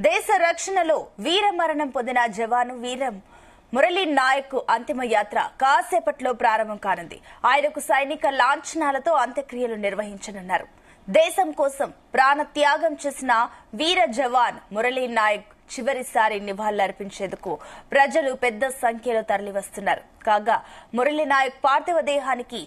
దేశ రక్షణలో వీరమరణం పొందిన జవాను వీరం మురళీ నాయక్ అంతిమ యాత్ర కాసేపట్లో ప్రారంభం కానుంది. ఆయనకు సైనిక లాంఛనాలతో అంత్యక్రియలు నిర్వహించనున్నారు. దేశం కోసం ప్రాణ త్యాగం చేసిన వీర జవాన్ మురళీ నాయక్ చివరిసారి నివాళులర్పించేందుకు ప్రజలు పెద్ద సంఖ్యలో తరలివస్తున్నారు. కాగా మురళీ నాయక్ పార్థివ దేహానికి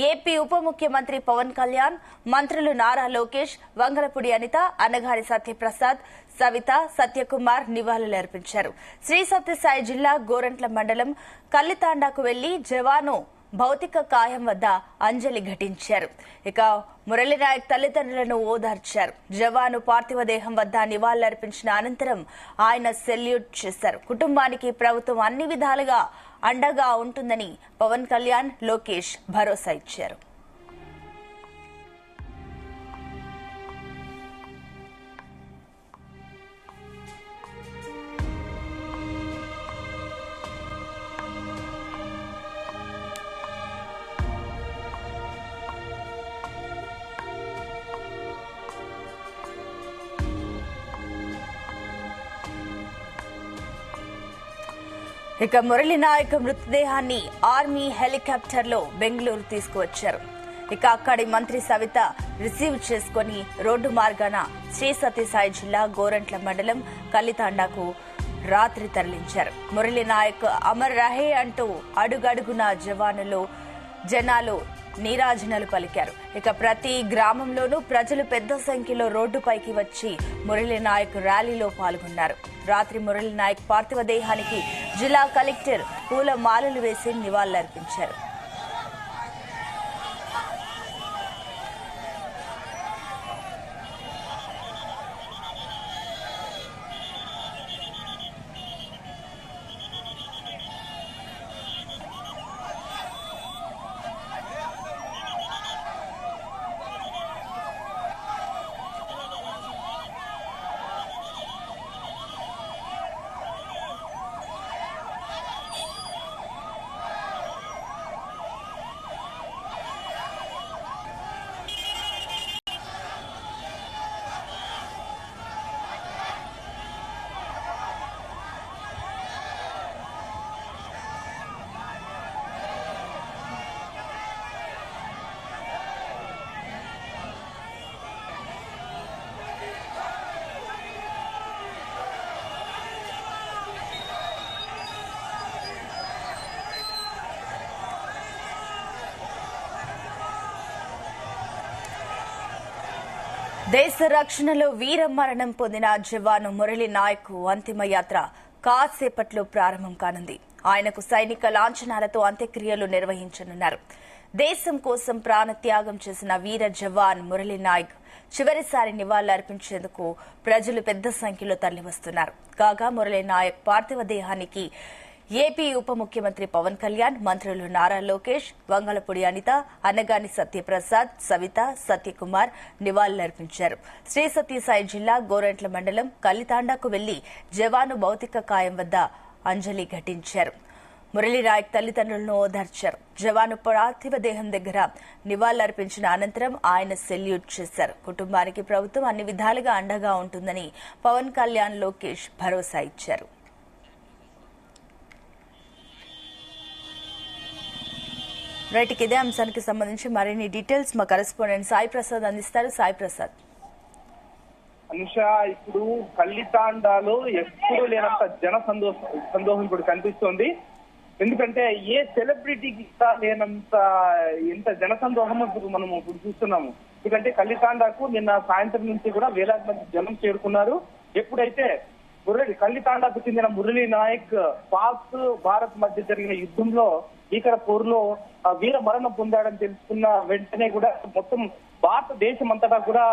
ఏపీ ఉప ముఖ్యమంత్రి పవన్ కళ్యాణ్, మంత్రులు నారా లోకేష్, వంగలపూడి అనిత, అనగాని సత్యప్రసాద్, సవిత, సత్యకుమార్ నివాళులర్పించారు. శ్రీ సత్యసాయి జిల్లా గోరంట్ల మండలం కల్లితాండాకు వెళ్లి జవాను భౌతిక కాయం వద్ద అంజలి ఘటించారు. ఇక మురళీనాయక్ తల్లిదండ్రులను ఓదార్చారు. జవాను పార్థివ దేహం వద్ద నివాళులర్పించిన అనంతరం ఆయన సెల్యూట్ చేశారు. కుటుంబానికి ప్రభుత్వం అన్ని విధాలుగా అండగా ఉంటుందని పవన్ కళ్యాణ్, లోకేష్ భరోసా ఇచ్చారు. ఇక మురళీ నాయక్ మృతదేహాన్ని ఆర్మీ హెలికాప్టర్ లో బెంగళూరు తీసుకువచ్చారు. ఇక అక్కడి మంత్రి సవిత రిసీవ్ చేసుకుని రోడ్డు మార్గాన శ్రీ సత్యసాయి జిల్లా గోరంట్ల మండలం కల్లితాండాకు రాత్రి తరలించారు. మురళీ నాయక్ అమర్ రహే అంటూ అడుగడుగున జనాలు నీరాజనాలు పలికారు. ఇక ప్రతి గ్రామంలోనూ ప్రజలు పెద్ద సంఖ్యలో రోడ్డుపైకి వచ్చి మురళీ నాయక్ ర్యాలీలో పాల్గొన్నారు. రాత్రి మురళీ నాయక్ పార్థివ దేహానికి జిల్లా కలెక్టర్ పూల మాలలు వేసి నివాళులర్పించారు. దేశ రక్షణలో వీరమరణం పొందిన జవాను మురళీ నాయక్ అంతిమ యాత్ర కాసేపట్లో ప్రారంభం కానుంది. ఆయనకు సైనిక లాంఛనాలతో అంత్యక్రియలు నిర్వహించనున్నారు. దేశం కోసం ప్రాణ త్యాగం చేసిన వీర జవాన్ మురళీ నాయక్ చివరిసారి నివాళులర్పించేందుకు ప్రజలు పెద్ద సంఖ్యలో తరలివస్తున్నారు. కాగా మురళీ నాయక్ పార్థివ దేహానికి ఏపీ ఉప ముఖ్యమంత్రి పవన్ కళ్యాణ్, మంత్రులు నారా లోకేష్, వంగలపూడి అనిత, అనగాని సత్యప్రసాద్, సవిత, సత్యకుమార్ నివాళులర్పించారు. శ్రీ సత్యసాయి జిల్లా గోరంట్ల మండలం కల్లితాండాకు వెళ్లి జవాను భౌతిక కాయం వద్ద అంజలి ఘటించారు. మురళీ నాయక్ తల్లిదండ్రులను ఓదార్చారు. జవాను పార్థివ దేహం దగ్గర నివాళులర్పించిన అనంతరం ఆయన సెల్యూట్ చేశారు. కుటుంబానికి ప్రభుత్వం అన్ని విధాలుగా అండగా ఉంటుందని పవన్ కళ్యాణ్, లోకేష్ భరోసా ఇచ్చారు. రైట్, ఇదే అంశానికి సంబంధించి మరిన్ని డీటెయిల్స్ మా కరెస్పాండెంట్ సాయి ప్రసాద్ అందిస్తారు. సాయి ప్రసాద్. అనుష, ఇప్పుడు కల్లితాండాలో ఎప్పుడు లేనంత సందోహం ఇప్పుడు కనిపిస్తోంది. ఎందుకంటే ఏ సెలబ్రిటీకి లేనంత ఎంత జనసందోహం మనం ఇప్పుడు చూస్తున్నాము. ఎందుకంటే కల్లితాండాకు నిన్న సాయంత్రం నుంచి కూడా వేలాది మంది జనం చేరుకున్నారు. ఎప్పుడైతే కల్లితాండాకు చెందిన మురళీ నాయక్ పాక్ భారత్ మధ్య జరిగిన యుద్ధంలో భీకర పోరులో వీర మరణం పొందాడని తెలుసుకున్న వెంటనే కూడా మొత్తం భారతదేశం అంతటా కూడా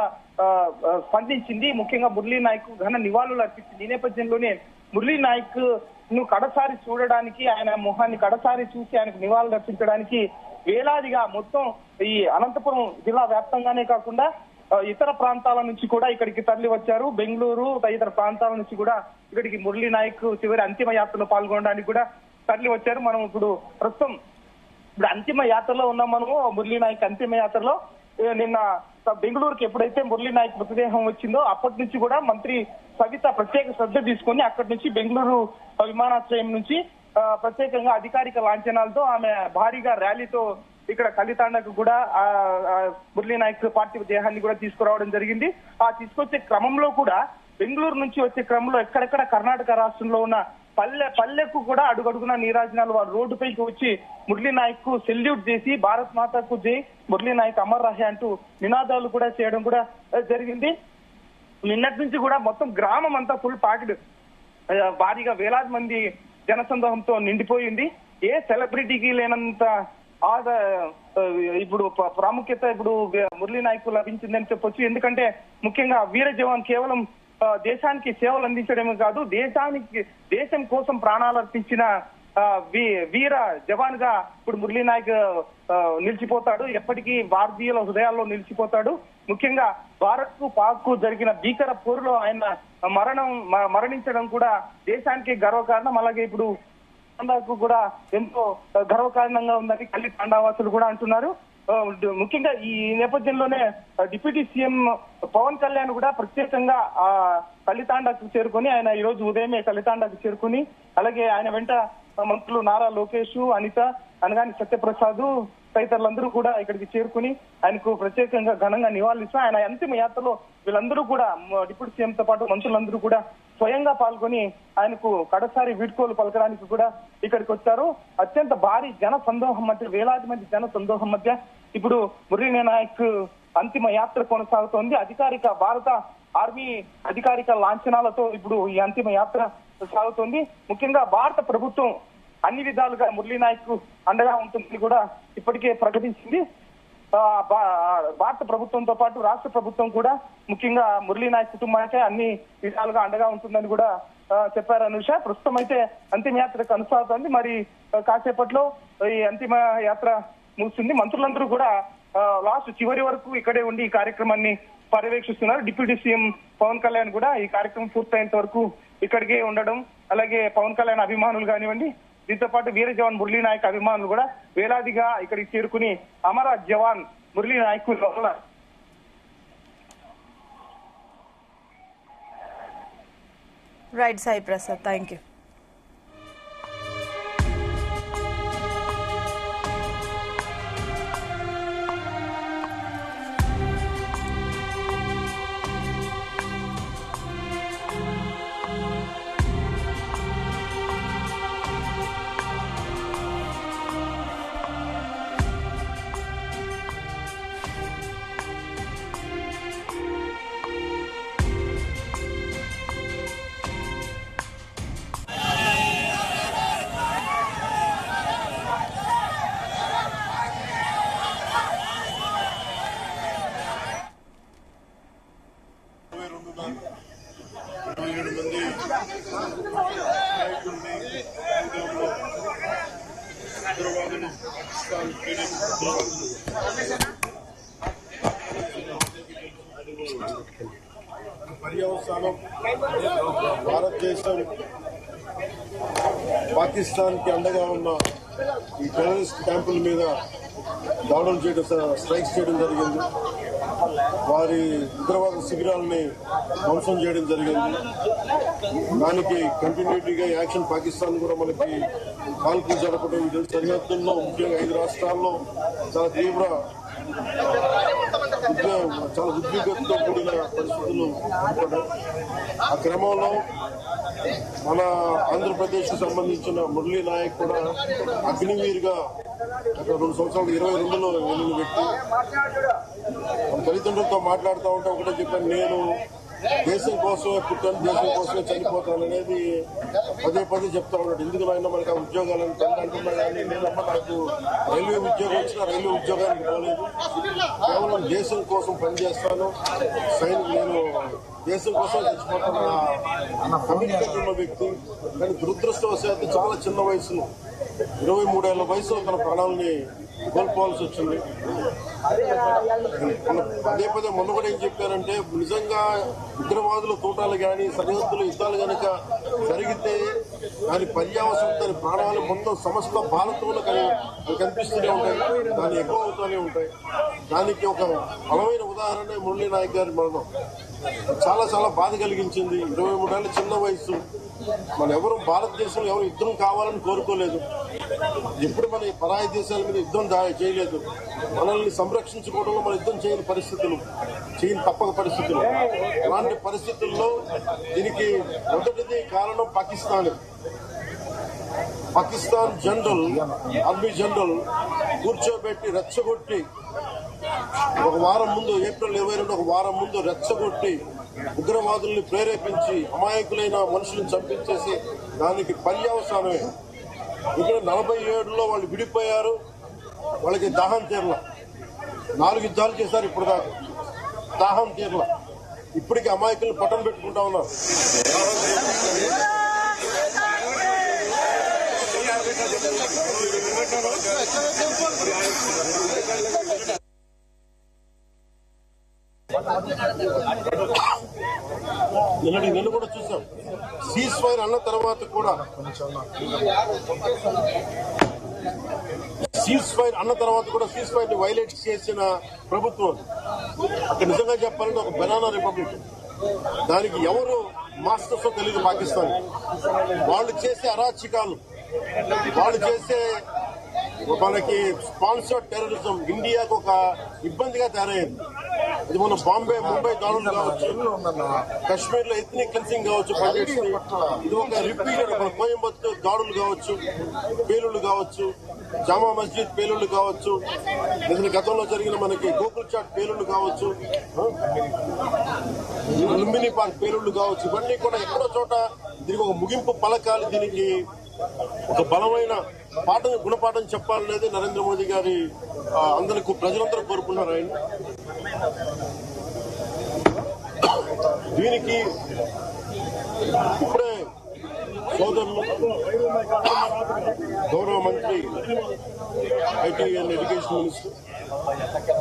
స్పందించింది. ముఖ్యంగా మురళీ నాయక్ ఘన నివాళులు అర్పించింది. ఈ నేపథ్యంలోనే మురళీ నాయక్ ను కడసారి చూడడానికి, ఆయన మొహాన్ని కడసారి చూసి ఆయనకు నివాళులు అర్పించడానికి వేలాదిగా మొత్తం ఈ అనంతపురం జిల్లా వ్యాప్తంగానే కాకుండా ఇతర ప్రాంతాల నుంచి కూడా ఇక్కడికి తరలి వచ్చారు. బెంగళూరు తదితర ప్రాంతాల నుంచి కూడా ఇక్కడికి మురళీ నాయక్ చివరి అంతిమ యాత్రలో పాల్గొనడానికి కూడా తరలి వచ్చారు. మనం ప్రస్తుతం అంతిమ యాత్రలో ఉన్నాం. మనము మురళీ నాయక్ అంతిమ యాత్రలో నిన్న బెంగళూరుకి ఎప్పుడైతే మురళీ నాయక్ మృతదేహం వచ్చిందో అప్పటి నుంచి కూడా మంత్రి సవిత ప్రత్యేక శ్రద్ధ తీసుకొని అక్కడి నుంచి బెంగళూరు విమానాశ్రయం నుంచి ప్రత్యేకంగా అధికారిక లాంఛనాలతో ఆమె భారీగా ర్యాలీతో ఇక్కడ కలితాండకు కూడా మురళీ నాయక్ పార్థివ దేహాన్ని కూడా తీసుకురావడం జరిగింది. ఆ తీసుకొచ్చే క్రమంలో కూడా బెంగళూరు నుంచి వచ్చే క్రమంలో ఎక్కడెక్కడ కర్ణాటక రాష్ట్రంలో ఉన్న పల్లెకు కూడా అడుగడుగున నీరాజనాలు వారు రోడ్డుపైకి వచ్చి మురళీ నాయక్ కు సెల్యూట్ చేసి భారత్ మాతకు జై, మురళీ నాయక్ అమర్ రహే అంటూ నినాదాలు కూడా చేయడం కూడా జరిగింది. నిన్నటి నుంచి కూడా మొత్తం గ్రామం అంతా ఫుల్ ప్యాక్డ్, భారీగా వేలాది మంది జనసందోహంతో నిండిపోయింది. ఏ సెలబ్రిటీకి లేనంత ఇప్పుడు ప్రాముఖ్యత ఇప్పుడు మురళీ నాయక్ లభించిందని చెప్పొచ్చు. ఎందుకంటే ముఖ్యంగా వీర జవాన్ కేవలం దేశానికి సేవలు అందించడమే కాదు, దేశం కోసం ప్రాణాలు అర్పించిన వీర జవాన్ గా ఇప్పుడు మురళీ నాయక్ నిలిచిపోతాడు. ఎప్పటికీ భారతీయుల హృదయాల్లో నిలిచిపోతాడు. ముఖ్యంగా భారత్ కు పాక్ కు జరిగిన భీకర పోరులో ఆయన మరణించడం కూడా దేశానికి గర్వకారణం. అలాగే ఇప్పుడు కూడా ఎంతో గర్వకారణంగా ఉందని కల్లి తాండావాసులు కూడా అంటున్నారు. ముఖ్యంగా ఈ నేపథ్యంలోనే డిప్యూటీ సీఎం పవన్ కళ్యాణ్ కూడా ప్రత్యేకంగా కలితాండాకు చేరుకొని ఆయన ఈ రోజు ఉదయమే కలితాండాకు చేరుకుని అలాగే ఆయన వెంట మంత్రులు నారా లోకేష్, అనిత, అనగాని సత్యప్రసాద్ తదితరులందరూ కూడా ఇక్కడికి చేరుకుని ఆయనకు ప్రత్యేకంగా ఘనంగా నివాళులిస్తూ ఆయన అంతిమ యాత్రలో వీళ్ళందరూ కూడా డిప్యూటీ సీఎంతో పాటు మంత్రులందరూ కూడా స్వయంగా పాల్గొని ఆయనకు కడసారి వీడ్కోలు పలకడానికి కూడా ఇక్కడికి వచ్చారు. అత్యంత భారీ జన సందోహం మధ్య, వేలాది మంది జన సందోహం మధ్య ఇప్పుడు మురళీ నాయక్ అంతిమ యాత్ర కొనసాగుతోంది. భారత ఆర్మీ అధికారిక లాంఛనాలతో ఇప్పుడు ఈ అంతిమ యాత్ర సాగుతోంది. ముఖ్యంగా భారత ప్రభుత్వం అన్ని విధాలుగా మురళీ నాయక్ అండగా ఉంటుందని కూడా ఇప్పటికే ప్రకటించింది. భారత ప్రభుత్వంతో పాటు రాష్ట్ర ప్రభుత్వం కూడా ముఖ్యంగా మురళీ నాయక్ కుటుంబానికే అన్ని విధాలుగా అండగా ఉంటుందని కూడా చెప్పారు అనుష. ప్రస్తుతం అయితే అంతిమ యాత్ర కొనసాగుతోంది. మరి కాసేపట్లో ఈ అంతిమ యాత్ర ముగుస్తుంది. మంత్రులందరూ కూడా లాస్ట్ చివరి వరకు ఇక్కడే ఉండి ఈ కార్యక్రమాన్ని పర్యవేక్షిస్తున్నారు. డిప్యూటీ సీఎం పవన్ కళ్యాణ్ కూడా ఈ కార్యక్రమం పూర్తయ్యేంత వరకు ఇక్కడికే ఉండడం, అలాగే పవన్ కళ్యాణ్ అభిమానులు కానివ్వండి, దీంతో పాటు వీర జవాన్ మురళీ నాయక్ అభిమానులు కూడా వేలాదిగా ఇక్కడికి చేరుకుని అమర jawan Murali Naik right Sai Prasad, thank you. పర్యవసానం భారతదేశం పాకిస్తాన్ కి అండగా ఉన్న ఈ టెర్రరిస్ట్ క్యాంపుల మీద దాడులు చేయడం, స్ట్రైక్స్ చేయడం జరిగింది. వారి ఉగ్రవాద శిబిరాలని ధ్వంసం చేయడం జరిగింది. దానికి కంటిన్యూటీగా యాక్షన్ పాకిస్తాన్ కూడా మనకి కాల్పులు జరపడం, సరిహద్దుల్లో ముఖ్యంగా 5 రాష్ట్రాల్లో చాలా తీవ్ర చాలా ఉద్విగ్నతతో కూడిన పరిస్థితులు ఏర్పడ్డాయి. ఆ క్రమంలో మన ఆంధ్రప్రదేశ్ కు సంబంధించిన మురళీ నాయక్ కూడా అగ్నివీరుగా 2 సంవత్సరాలు 22లో వెళ్ళిన వ్యక్తి. తల్లిదండ్రులతో మాట్లాడుతూ ఉంటే ఒకటే చెప్పాను, నేను దేశం కోసమే పుట్టాను, దేశం కోసమే చనిపోతాను అనేది పదే పదే చెప్తా ఉన్నాడు. ఎందుకు నాయన మనకు ఆ ఉద్యోగాలను అంటున్నా కానీ నేనమ్మా నాకు రైల్వే ఉద్యోగం వచ్చినా రైల్వే ఉద్యోగానికి పోలేదు, కేవలం దేశం కోసం పనిచేస్తాను, నేను దేశం కోసం చచ్చిపోతాను కమిట్మెంట్ ఉన్న వ్యక్తి. కానీ దురదృష్టవశాత్తు చాలా చిన్న వయసులో 23 ఏళ్ల వయసులో తన ప్రాణాలని కోల్పోవాల్సి వచ్చింది. పదే పదే మొన్న కూడా ఏం చెప్పారంటే, నిజంగా ఉగ్రవాదుల తోటాలు కానీ సరిహద్దుల యుద్ధాలు కనుక జరిగితే దాని పర్యావసనం, దాని ప్రాణాలు మొత్తం సమస్త భారతంలో కనిపిస్తూనే ఉంటాయి, దాన్ని ఎక్కువ అవుతూనే ఉంటాయి. దానికి ఒక బలమైన ఉదాహరణ మురళీ నాయక్ గారి మరణం. చాలా చాలా బాధ కలిగించింది. 23 ఏళ్ల చిన్న వయసు. మన ఎవరు భారతదేశంలో ఎవరు యుద్ధం కావాలని కోరుకోలేదు. ఎప్పుడు మన పరాయి దేశాల మీద యుద్ధం చేయలేదు. మనల్ని సంరక్షించుకోవడంలో మన యుద్ధం చేయని తప్పక పరిస్థితులు. అలాంటి పరిస్థితుల్లో దీనికి మొదటిది కారణం పాకిస్తాన్ జనరల్, ఆర్మీ జనరల్ కూర్చోబెట్టి రెచ్చగొట్టి ఒక వారం ముందు, ఏప్రిల్ 22 ఒక వారం ముందు రెచ్చగొట్టి ఉగ్రవాదుల్ని ప్రేరేపించి అమాయకులైన మనుషులను చంపించేసి దానికి పర్యవసానమే. ఇక్కడ 47లో వాళ్ళు విడిపోయారు. వాళ్ళకి దాహం తీరల. 4 యుద్ధాలు చేశారు ఇప్పుడు దాకా, దాహం తీరల. ఇప్పటికీ అమాయకులను పట్టం పెట్టుకుంటా ఉన్నారు. నిన్న కూడా చూసాం. సీజ్ ఫైర్ అన్న తర్వాత కూడా సీజ్ ఫైర్ ని వైలేట్ చేసిన ప్రభుత్వం. అక్కడ నిజంగా చెప్పాలంటే ఒక బనానా రిపబ్లిక్. దానికి ఎవరు మాస్టర్స్ తెలియదు పాకిస్తాన్. వాళ్ళు చేసే అరాచకాలు, వాళ్ళు చేసే మనకి స్పాన్సర్డ్ టెర్రరిజం ఇండియాకు ఒక ఇబ్బందిగా తయారైంది. ఇది మన ముంబై దాడులు కావచ్చు, కశ్మీర్ లో ఎథ్నిక్ క్లెన్సింగ్ కావచ్చు, ఇది ఒక రిపీటెడ్ మన కోయంబత్తూర్ దాడులు కావచ్చు, పేలుళ్లు కావచ్చు, జామా మస్జిద్ పేలుళ్లు కావచ్చు, లేదా గతంలో జరిగిన మనకి గోకుల్ చాట్ పేలుళ్లు కావచ్చు, లుంబిని పార్క్ పేలుళ్లు కావచ్చు. ఇవన్నీ కూడా ఎక్కడో చోట దీనికి ఒక ముగింపు పలకాలి. దీనికి ఒక బలమైన గుణపాఠం చెప్పాలనేది నరేంద్ర మోదీ గారి అందరికీ ప్రజలందరూ కోరుకున్నారు. ఆయన దీనికి ఇప్పుడే సోదరులు గౌరవ మంత్రి ఐటీ అండ్ ఎడ్యుకేషన్ మినిస్టర్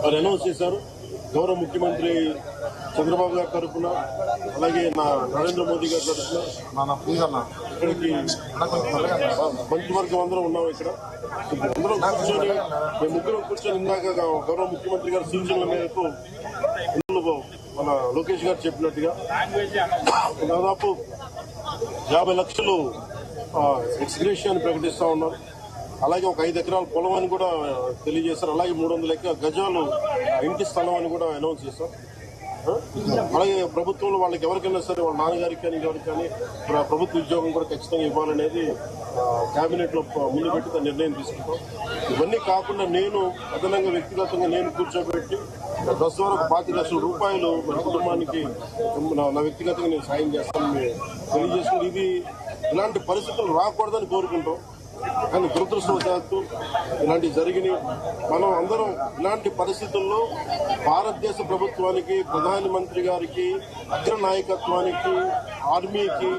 వారు అనౌన్స్ చేశారు. గౌరవ ముఖ్యమంత్రి చంద్రబాబు గారి తరఫున, అలాగే నరేంద్ర మోదీ గారి తరఫున ఇక్కడికి మంత్రివర్గం అందరం ఉన్నాం. ఇక్కడ అందరం కూర్చొని, మేము ముగ్గురం కూర్చొని ఇందాక గౌరవ ముఖ్యమంత్రి గారి సూచనల మేరకు మన లోకేష్ గారు చెప్పినట్టుగా దాదాపు 50 లక్షలు ఎక్స్గ్రేషియా ప్రకటిస్తా ఉన్నారు. అలాగే ఒక 5 ఎకరాల పొలం అని కూడా తెలియజేశారు. అలాగే 300 గజాలు ఇంటి స్థలం అని కూడా అనౌన్స్ చేశారు. అలాగే ప్రభుత్వంలో వాళ్ళకి ఎవరికైనా సరే, వాళ్ళ నాన్నగారికి కానీ ఎవరికి కానీ ప్రభుత్వ ఉద్యోగం కూడా ఖచ్చితంగా ఇవ్వాలనేది కేబినెట్ లో ముందు పెట్టి నిర్ణయం తీసుకుంటాం. ఇవన్నీ కాకుండా నేను అదనంగా వ్యక్తిగతంగా నేను కూర్చోబెట్టి ప్రస్తుతం వరకు 25 లక్షల రూపాయలు మన కుటుంబానికి నా వ్యక్తిగతంగా నేను సాయం చేస్తానని తెలియజేసుకుని, ఇది ఇలాంటి పరిస్థితులు రాకూడదని కోరుకుంటాం. కానీ దురదృష్టవశాత్తు ఇలాంటివి జరిగినాయి. మనం అందరం ఇలాంటి పరిస్థితుల్లో భారతదేశ ప్రభుత్వానికి, ప్రధానమంత్రి గారికి, అగ్ర నాయకత్వానికి, ఆర్మీకి